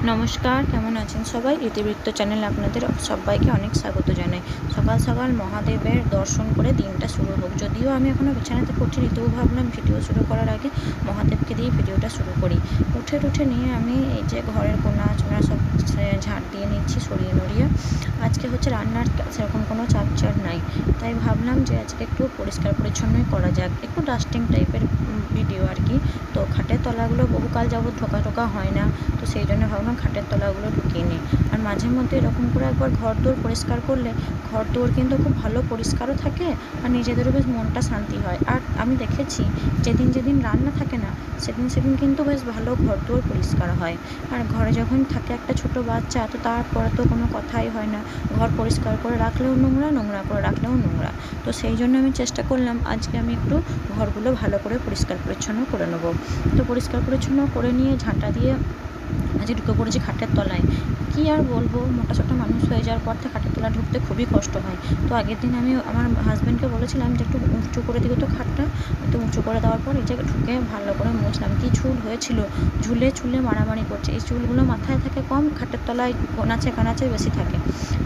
নমস্কার, কেমন আছেন সবাই? ইতিবৃত্ত চ্যানেলে আপনাদের সবাইকে অনেক স্বাগত জানাই। সকাল সকাল মহাদেবের দর্শন করে দিনটা শুরু হোক। যদিও আমি এখনও বিছানাতে উঠিনি, তবু ভাবলাম ভিডিও শুরু করার আগে মহাদেবকে দিয়ে ভিডিওটা শুরু করি। উঠে নিয়ে আমি এই যে ঘরের কোনা চোনা সব ঝাঁট দিয়ে নিচ্ছি, সরিয়ে নড়িয়ে। আজকে হচ্ছে রান্নার সেরকম কোনো চাপ নাই, তাই ভাবলাম যে আজকে একটু পরিষ্কার পরিচ্ছন্নই করা যাক, একটু ডাস্টিং টাইপের ভিডিও আর কি। তো খাটের তলাগুলো বহুকাল যাবৎ ঢোকা হয় না, তো সেই জন্য ভাবলাম খাটের তলাগুলো ঢুকিয়ে নিই। আর মাঝে মধ্যে এরকম করে একবার ঘর দোর পরিষ্কার করলে ঘর দোর কিন্তু খুব ভালো পরিষ্কারও থাকে, আর নিজেদেরও বেশ মনটা শান্তি হয়। আর আমি দেখেছি যেদিন রান্না থাকে না, সেদিন কিন্তু বেশ ভালো ঘর দোর পরিষ্কার হয়। আর ঘরে যখন থাকে একটা ছোট বাচ্চা, তো তারপরে তো কোনো কথাই হয় না, ঘর পরিষ্কার করে রাখলেও নোংরা, নোংরা করে রাখলেও নোংরা। তো সেই জন্য আমি চেষ্টা করলাম আজকে আমি একটু ঘরগুলো ভালো করে পরিষ্কার পরিচ্ছন্ন করে নেবো। তো পরিষ্কার পরিচ্ছন্ন করে নিয়ে ঝাঁটা দিয়ে আজকে ঢুকে পড়েছি খাটের তলায়। কী আর বলবো, মোটাসোটা মানুষ হয়ে যাওয়ার পর থেকে খাটের তলায় ঢুকতে খুবই কষ্ট হয়। তো আগের দিন আমি আমার হাজব্যান্ডকে বলেছিলাম যে একটু উঁচু করে দিও তো খাটটা। তো উঁচু করে দেওয়ার পর এই যে ঢুকে ভালো করে মুছলাম। কী চুল হয়েছিল, চুলে মারামারি করছে। এই চুলগুলো মাথায় থাকে কম, খাটের তলায় কোনাচে কানাচে বেশি থাকে।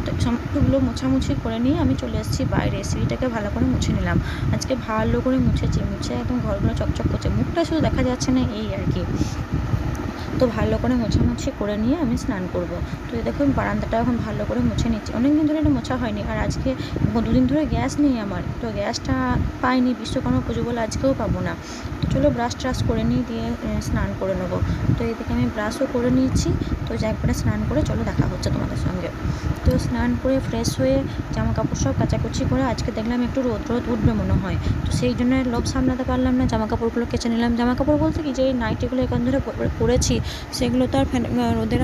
তো সমস্তগুলো মোছামুছি করে নিয়ে আমি চলে এসেছি বাইরে, সিঁড়িটাকে ভালো করে মুছে নিলাম। আজকে ভালো করে মুছে একদম ঘরগুলো চকচক করছে, মুখটা শুধু দেখা যাচ্ছে না, এই আর কি। তো ভালো করে মোছামুছি করে নিয়ে আমি স্নান করব। তো দেখুন বারান্দাটা এখন ভালো করে মুছে নিচ্ছি। অনেক দিন ধরে এটা মোছা হয়নি, আর আজকে 2 দিন ধরে গ্যাস নেই আমার, তো গ্যাসটা পাইনি, বিশ্বকর্মা পুজো বলে আজকেও পাবো না। তো চলো ব্রাশ ট্রাশ করে নিই, দিয়ে স্নান করে নেবো। তো এদিকে আমি ব্রাশও করে নিয়েছি। তো একবারে স্নান করে চলো দেখা হচ্ছে তোমাদের সঙ্গে। তো স্নান করে ফ্রেশ হয়ে জামা কাপড় সব কাচাকুচি করে আজকে দেখলাম একটু রোদ উঠবে মনে হয়। তো সেই জন্য লোভ সামলাতে পারলাম না, জামা কাপড়গুলো কেচে নিলাম। জামা কাপড় বলতে কি, যে এই নাইটিগুলো এখন ধরে পরেছি, সেগুলো তো আর রোদের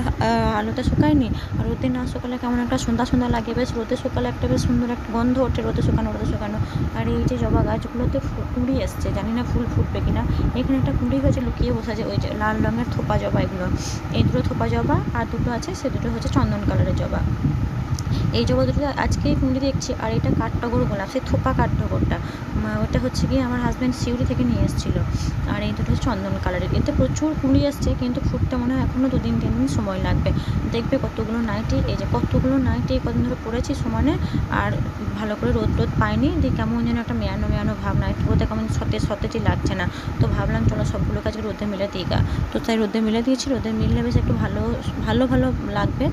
আলোতে শুকায়নি। আর রোদে না শুকালে কেমন একটা সন্ধ্যা লাগে, বেশ রোদে শুকালে একটা বেশ সুন্দর একটা গন্ধ ওঠে, রোদে শুকানো। আর এই যে জবা গাছগুলোতে কুঁড়ি এসছে, জানি না ফুল ফুটবে কিনা। এখানে একটা কুঁড়ি হয়েছে, লুকিয়ে বসেছে, ওই যে লাল রঙের থোপা জবা, এগুলো এই দুটো থোপা জবা, আর দুটো আছে, সে দুটো হচ্ছে চন্দন কালারের জবা। এই জবা দুটো আজকেই কুঁড়ি দেখছি। আর এটা কাঠটগর গোলাপ, সেই থোপা কাঠটগরটা, ওটা হচ্ছে গিয়ে আমার হাজব্যান্ড সিউড়ি থেকে নিয়ে এসেছিলো। আর এই দুটো চন্দন কালারের, এতে প্রচুর কুঁড়ি আসছে, কিন্তু ফুটতে মনে হয় এখনও 2-3 দিন সময় লাগবে। দেখবে কতগুলো নাইটি, এই যে কতগুলো নাইটি কদিন ধরে পরেছি সমানে, আর ভালো করে রোদ পাইনি, দিয়ে কেমন যেন একটা মেয়ানো ভাব, নাইটিগুলোতে কেমন সতেজই লাগছে না। তো ভাবলাম চলো সবগুলো কাজকে রোদে মিলে দিই গা। তো তাই রোদে মিলে দিয়েছি। রোদে মিললে বেশ একটু ভালো লাগবে,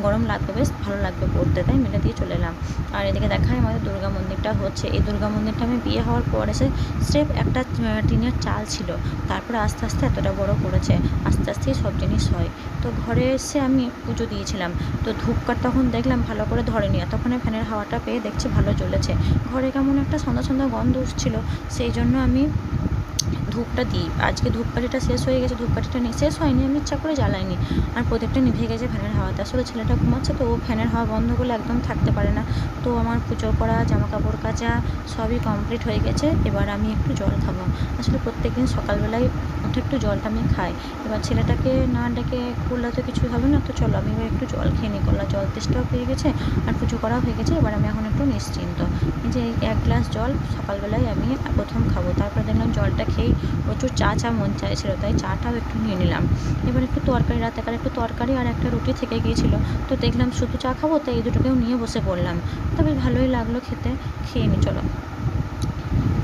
গরম লাগবে, বেশ ভালো লাগবে পড়তে, তাই মিলে দিয়ে চলে এলাম। আর এদিকে দেখায় আমাদের দুর্গা মন্দিরটা হচ্ছে। এই দুর্গা মন্দিরটা আমি বিয়ে হওয়ার পর এসে স্রেফ একটা টিনের চাল ছিল, তারপরে আস্তে আস্তে এতটা বড় করেছে, আস্তেই সব জিনিস হয়। তো ঘরে এসে আমি পুজো দিয়েছিলাম। তো ধূপকাঠ তখন দেখলাম ভালো করে ধরেনি, এতক্ষণে ফ্যানের হাওয়াটা পেয়ে দেখছি ভালো জ্বলেছে। ঘরে কেমন একটা সন্ধ্যা গন্ধ উঠছিল, সেই জন্য আমি ধূপটা দিই। আজকে ধূপকাঠিটা শেষ হয়ে গেছে, ধূপকাঠিটা শেষ হয়নি, আমি ইচ্ছা করে জ্বালাইনি। আর প্রদীপটা নিভে গেছে ফ্যানের হাওয়াতে। আসলে ছেলেটা ঘুমাচ্ছে, তো ও ফ্যানের হাওয়া বন্ধ করলে একদম থাকতে পারে না। তো আমার পুজো করা, জামা কাপড় কাচা সবই কমপ্লিট হয়ে গেছে। এবার আমি একটু জল খাবো। আসলে প্রত্যেকদিন সকালবেলায় উঠে একটু জলটা আমি খাই। এবার ছেলেটাকে না ডেকে করলে তো কিছুই হবে না। তো চলো আমি এবার একটু জল খেয়ে নিই, গলা জল তেষ্টাও পেয়ে গেছে, আর পুজো করাও হয়ে গেছে। এবার আমি এখন একটু নিশ্চিন্ত। এই যে 1 গ্লাস জল সকালবেলায় আমি প্রথম খাবো। তারপরে দেখলাম জলটা খেয়েই প্রচুর চা মন চাইছিল, তাই চাটাও একটু নিয়ে নিলাম। এবার একটু তরকারি, রাতেকার একটু তরকারি আর একটা রুটি থেকে গিয়েছিলো, তো দেখলাম শুধু চা খাবো, তাই এই দুটোকেও নিয়ে বসে পড়লাম। তবে ভালোই লাগলো খেতে, খেয়ে নি চলো।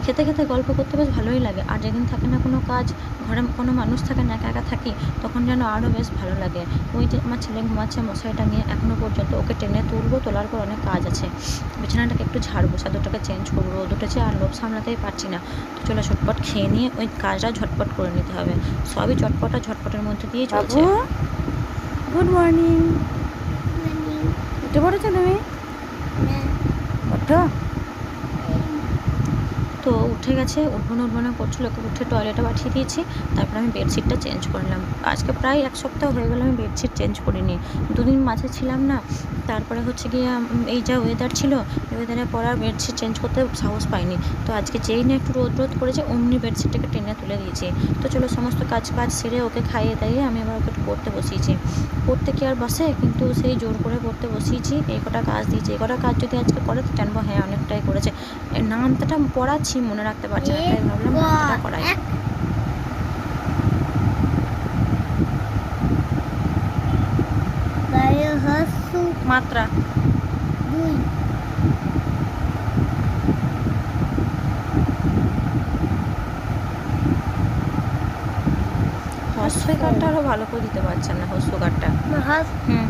খেতে গল্প করতে বেশ ভালোই লাগে। আর যেদিন থাকে না কোনো কাজ, ঘরে কোনো মানুষ থাকে না, একা থাকি, তখন যেন আরও বেশ ভালো লাগে। ওই যে আমার ছেলে ঘুমাচ্ছে মশারি টাঙিয়ে এখনও পর্যন্ত, ওকে টেনে তুলবো, তোলার পর অনেক কাজ আছে। বিছানাটাকে একটু ঝাড়বো, চাদরটাকে চেঞ্জ করবো, দুটেছে, আর লোভ সামলাতেই পারছি না। তো চলো ঝটপট খেয়ে নিয়ে ওই কাজটা ঝটপট করে নিতে হবে। সবই ঝটপটের মধ্যে দিয়েই চলছে। Good morning. উঠে পড়েছো তুমি? ওঠো। তো উঠে গেছে, উঠবো না করছিলো, ওকে উঠে টয়লেটে পাঠিয়ে দিয়েছি। তারপরে আমি বেডশিটটা চেঞ্জ করলাম। আজকে প্রায় 1 সপ্তাহ হয়ে গেল আমি বেডশিট চেঞ্জ করিনি। 2 দিন মাঝে ছিলাম না, তারপরে হচ্ছে গিয়ে এই যা ওয়েদার ছিল, এই ওয়েদারে পর আর বেডশিট চেঞ্জ করতে সাহস পাইনি। তো আজকে যেই না একটু রোদ করেছে, অমনি বেডশিটটাকে টেনে তুলে দিয়েছি। তো চলো সমস্ত কাজ সেরে ওকে খাইয়ে দাইয়ে আমি আবার ওকে একটু পড়তে বসিয়েছি। পড়তে কি আর বসে, কিন্তু সেই জোর করে পড়তে বসিয়েছি। এই কটা কাজ দিয়েছি, এই কটা কাজ যদি আজকে করে তো জানবো হ্যাঁ অনেকটাই করেছে। নামটা পড়াচ্ছি, মনে রাখতে পারছি না, তাই ভাবলাম নামটা করাই। মাত্রা 2 হস্যকারটা আরো ভালো করে দিতে পারছেন না, হস্যকারটা। মহাস হুম,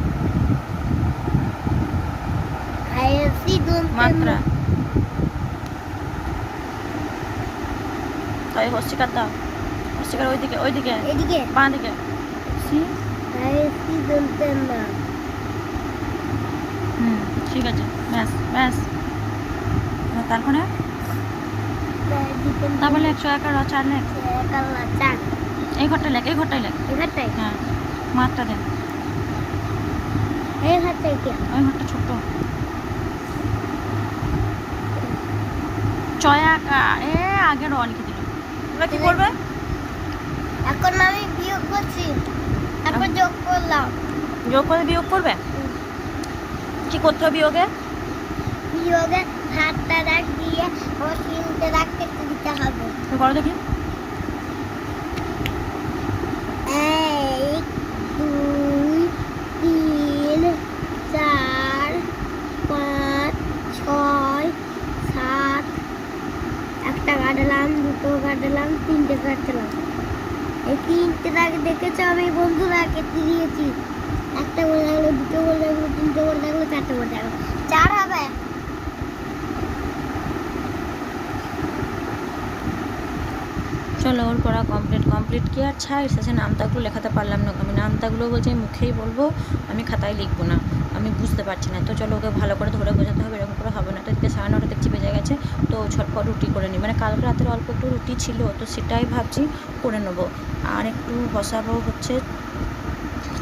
আইএসি মাত্রা তাই হস্যকার দাও, হস্যকার ওইদিকে ওইদিকে এদিকে বাঁ দিকে। সি আইএসি দন্তের না হুম, ঠিক আছে, ব্যাস ব্যাস। তারপরে তারপরে 101 আর 4 লেখ। কালা চাক এই ঘরটাই লেখ, এই ঘরটাই লেখ। এখানটাই হ্যাঁ, মাত্রা দেন। এই ঘরটাই কি ওই ঘরটা ছোট। চয়াকা এ আগে র লিখে দিল। এবার কি করবে? এখন আমি বিয়োগ করছি, তারপর যোগ করলাম। যোগ করে বিয়োগ করবে? কি করতে হবে বিয়োগে? বিয়োগে হাতটা দাগ দিয়ে আমার তিনটে দাগ কেটে দিতে হবে। তুমি করো দেখি। 1 2 3 4 5 6 7 একটা কাটলাম, দুটো কাটলাম, তিনটে কাটলাম। এই তিনটে দাগ দেখেছো আমি বন্ধুরা কেটে দিয়েছি। একটা বলে লাগলো, দুটো বলে লাগলো, তিনটে বলে লাগলো, চারটে বলে লাগলো, 4 হবে। চলো ওর পড়া কমপ্লিট কি আর ছাড়, শেষে নামতাগুলো লেখাতে পারলাম না। আমি নামতাগুলো বলছি মুখেই বলবো, আমি খাতায় লিখবো না, আমি বুঝতে পারছি না। তো চলো ওকে ভালো করে ধরে বোঝাতে হবে, এরকম করে হবে না। তো এদিকে 9:30 দেখছি বেজে গেছে, তো ছটপট রুটি করে নিই। মানে কালকে রাতের অল্প একটু রুটি ছিল, তো সেটাই ভাবছি করে নেবো। আর একটু বসাবো হচ্ছে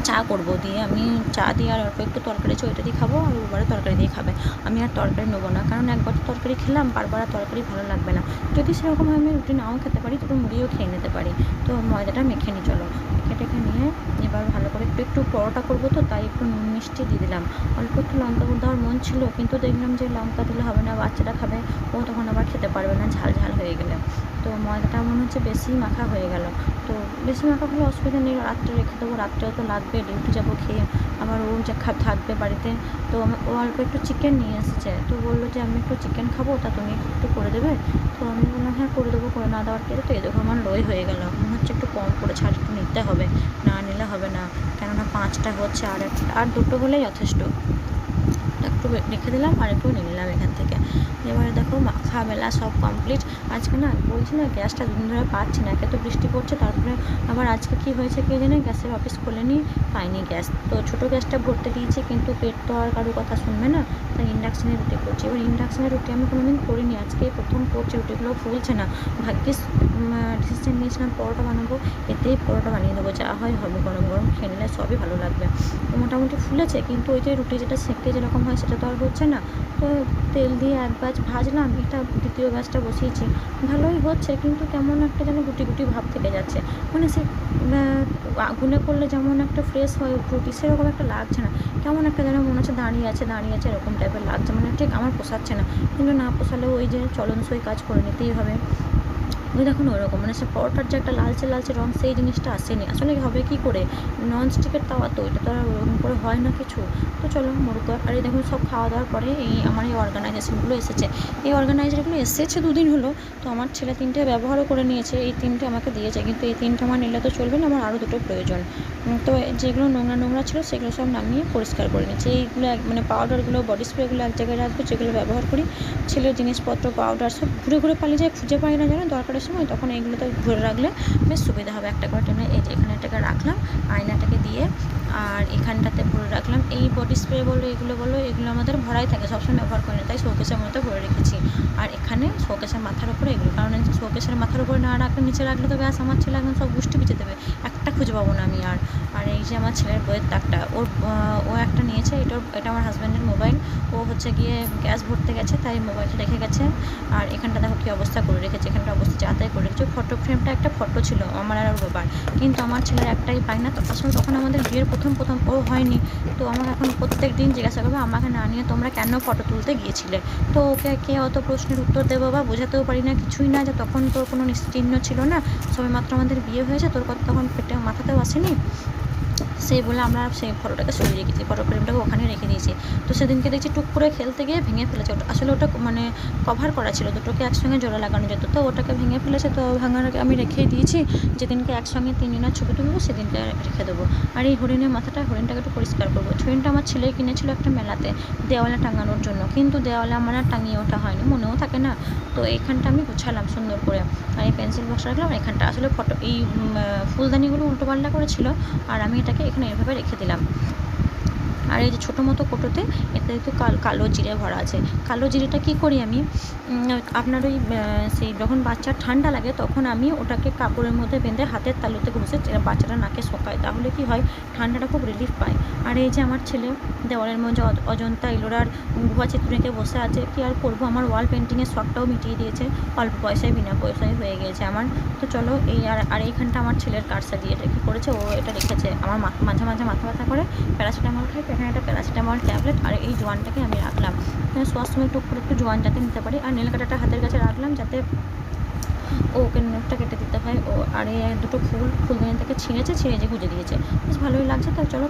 চা করবো, দিয়ে আমি চা দিয়ে আর অল্প একটু তরকারি আছে ওইটা দিয়ে খাবো, আর ওবারে তরকারি দিয়ে খাবে। আমি আর তরকারি নেবো না, কারণ একবার তো তরকারি খেলাম, বারবার আর তরকারি ভালো লাগবে না। যদি সেরকম আমি রুটি নাও খেতে পারি, তো মুড়িও খেয়ে নিতে পারি। তো ময়দাটা মেখে নিই, চলো মেখে টেখে নিয়ে এবার ভালো করে একটু পরোটা করবো, তো তাই একটু নুন মিষ্টি দিয়ে দিলাম। অল্প একটু লঙ্কা গুঁড়ো দেওয়ার মন ছিল, কিন্তু দেখলাম যে লঙ্কা দিলে হবে না, বাচ্চাটা খাবে, ও তখন আবার খেতে পারবে না ঝাল ঝাল হয়ে গেলে। তো ময়দাটা মনে হচ্ছে বেশি মাখা হয়ে গেল। তো বেশি মাখা হলে অসুবিধা নেই, রাত্রে রেখে দেবো, রাত্রেও তো লাগবে, ডিউটি যাবো খেয়ে, আবার ও যা থাকবে বাড়িতে। তো ও অল্প একটু চিকেন নিয়ে এসেছে, তো বললো যে আমি একটু চিকেন খাবো, তা তুমি একটু করে দেবে? তো আমি বললাম হ্যাঁ করে দেবো, করে না দেওয়ার ক্ষেত্রে। তো এই দেখো আমার লোই হয়ে গেল, মনে হচ্ছে একটু কম করে ছাড় একটু নিতে হবে, না নিলে হবে না, কেননা 5টা হচ্ছে, আর দুটো হলেই যথেষ্ট। একটু রেখে দিলাম আর একটু নিয়ে নিলাম এখান থেকে। এবারে দেখো মাখা বেলা সব কমপ্লিট। আজকে না বলছি না গ্যাসটা দুদিন ধরে পাচ্ছি না, একে তো বৃষ্টি পড়ছে, তারপরে আবার আজকে কি হয়েছে কে জানে, গ্যাসের অফিস খোলেনি, পাইনি গ্যাস। তো ছোটো গ্যাসটা ভরতে দিয়েছি, কিন্তু পেট তো আর কারোর কথা শুনবে না, তাই ইন্ডাকশানে রুটি করছি। এবার ইন্ডাকশানের রুটি আমি কোনোদিন করিনি, আজকে প্রথম করছি, রুটিগুলো ফুলছে না। ভাগ্যিস ডিসিশন নিয়েছিলাম পরোটা বানাবো, এতেই পরোটা বানিয়ে দেবো, যা হয় হবে, গরম গরম খেয়ে নিলে সবই ভালো লাগবে। তো মোটামুটি ফুলেছে, কিন্তু ওই যে রুটি যেটা সেঁকে যেরকম হয় সেটা তো আর হচ্ছে না। তো তেল দিয়ে এক ব্যাচ ভাজলাম, এটা দ্বিতীয় ব্যাচটা বসিয়েছি, ভালোই হচ্ছে, কিন্তু কেমন একটা যেন গুটি গুটি ভাব থেকে যাচ্ছে। মানে সে আগুনে করলে যেমন একটা ফ্রেশ হয় রুটি, সেরকম একটা লাগছে না, কেমন একটা যেন মনে হচ্ছে দাঁড়িয়ে আছে এরকম টাইপের লাগছে, মানে ঠিক আমার পোষাচ্ছে না। কিন্তু না পোষালেও ওই যে চলনসই কাজ করে নিতেই হবে। ওই দেখুন ওরকম, মানে সে পরোটার যে একটা লালচে লালচে রঙ, সেই জিনিসটা আসেনি। আসলে হবে কী করে, ননস্টিকের তাওয়া তো, এটা তো আর ওরকম করে হয় না কিছু। তো চলো মুরগো। আর এই দেখুন সব খাওয়া দাওয়ার পরে এই আমার এই অর্গানাইজেশনগুলো এসেছে। এই অর্গানাইজারগুলো এসেছে 2 দিন হলো, তো আমার ছেলে 3টে ব্যবহারও করে নিয়েছে, এই 3টে আমাকে দিয়েছে, কিন্তু এই 3টে আমার নিলে তো চলবে না, আমার আরও 2টো প্রয়োজন। তো যেগুলো নোংরা ছিল সেগুলো সব নামিয়ে পরিষ্কার করে নিচ্ছি। এইগুলো মানে পাউডারগুলো, বডি স্প্রেগুলো এক জায়গায় রাখবো, যেগুলো ব্যবহার করি। ছেলের জিনিসপত্র, পাউডার সব ঘুরে ঘুরে পালিয়ে যায়, খুঁজে পাই না যেন দরকারের সময়, তখন এইগুলোতে ভরে রাখলে বেশ সুবিধা হবে। একটা করে টেনে এই যে এখানে এটাকে রাখলাম, আয়নাটাকে দিয়ে, আর এখানটাতে ভরে রাখলাম। এই বডি স্প্রে বলো এগুলো আমাদের ভরাই থাকে, সবসময় ব্যবহার করি না, তাই শোকেসের মধ্যে ভরে রেখেছি। আর এখানে শোকেসের মাথার উপরে এগুলো, কারণ শোকেসের মাথার উপরে না রাখলে, নিচে রাখলে তো ব্যাস আমার ছেলে একদম সব গুষ্টি বিচে দেবে, একটা খুঁজে পাবো না আমি আর। আর এই যে আমার ছেলের বইয়ের তাকটা, ও একটা নিয়েছে, এটা আমার হাজব্যান্ডের মোবাইল, ও হচ্ছে গিয়ে গ্যাস ভরতে গেছে, তাই মোবাইলটা রেখে গেছে। আর এখানটা দেখো কী অবস্থা করে রেখেছে, এখানটা অবস্থা যাতায়াত করে রেখেছে। ফটো ফ্রেমটা একটা ফটো ছিল আমার আর ওর বাবার, কিন্তু আমার ছেলের একটাই পাই না। তো আসলে তখন আমাদের বিয়ের প্রথম ও হয়নি, তো আমাকে এখন প্রত্যেক দিন জিজ্ঞাসা করবে আমাকে না নিয়ে তোমরা কেন ফটো তুলতে গিয়েছিলে। তো ওকে কে অত প্রশ্নের উত্তর দেবো বা বোঝাতেও পারি না, কিছুই না, যে তখন তোর কোনো চিহ্ন ছিল না, সবে মাত্র আমাদের বিয়ে হয়েছে, তোর কথা তখন পেটে মাথাতেও আসেনি, সেই বলে আমরা সেই ফটোটাকে সরিয়ে রেখেছি, ফটো ফ্রেমটাকে ওখানে রেখে দিয়েছি। তো সেদিনকে দেখছি টুক করে খেলতে গিয়ে ভেঙে ফেলেছে ওটা, আসলে ওটা মানে কভার করা ছিল, দুটোকে একসঙ্গে জোড়া লাগানো যেত, তো ওটাকে ভেঙে ফেলেছে। তো ভাঙার আগে আমি রেখেই দিয়েছি, যেদিনকে একসঙ্গে তিনজনের ছবি তুলবো সেদিনকে রেখে দেবো। আর এই হরিণের মাথাটা, হরিণটাকে একটু পরিষ্কার করবো। হরিণটা আমার ছেলে কিনেছিল একটা মেলাতে দেওয়ালে টাঙানোর জন্য, কিন্তু দেওয়ালে আমার আর টাঙিয়ে ওঠা হয়নি, মনেও থাকে না। তো এইখানটা আমি গুছালাম সুন্দর করে, আর এই পেন্সিল বক্স রাখলাম। আর এখানটা আসলে ফটো এই ফুলদানিগুলো উল্টোপাল্টা করেছিল, আর আমি এটাকে এখানে এভাবে রেখে দিলাম। আর এই যে ছোটো মতো কোটোতে এতে একটু কালো জিরে ভরা আছে। কালো জিরেটা কী করি আমি, আপনার ওই সেই যখন বাচ্চার ঠান্ডা লাগে তখন আমি ওটাকে কাপড়ের মধ্যে বেঁধে হাতের তালুতে ঘষে বাচ্চাটা নাকে শোকায়, তাহলে কি হয় ঠান্ডাটা খুব রিলিফ পায়। আর এই যে আমার ছেলে দেওয়ালের মধ্যে অজন্তা ইলোরার গুহা চিত্র এঁকে বসে আছে, কি আর করবো, আমার ওয়াল পেন্টিংয়ের শখটাও মিটিয়ে দিয়েছে, অল্প পয়সায় বিনা পয়সায় হয়ে গিয়েছে আমার। তো চলো এই আর এইখানটা আমার ছেলের কার্সা দিয়ে রেখে করেছে, ও এটা রেখেছে। আমার মাঝে মাঝে মাথা ব্যথা করে, প্যারাসিটামল খাই, এখানে একটা প্যারাসিটামল ট্যাবলেট, আর এই জোয়ানটাকে আমি রাখলাম শোয়ার সময় টুক করে একটু জোয়ান যাতে নিতে পারি। আর নীল কাঁটাটা হাতের কাছে রাখলাম যাতে ওকে নখটা কেটে দিতে হয়। ও আর এই দুটো ফুলদানি থেকে ছিঁড়ে যে গুঁজে দিয়েছে, বেশ ভালোই লাগছে। তো চলো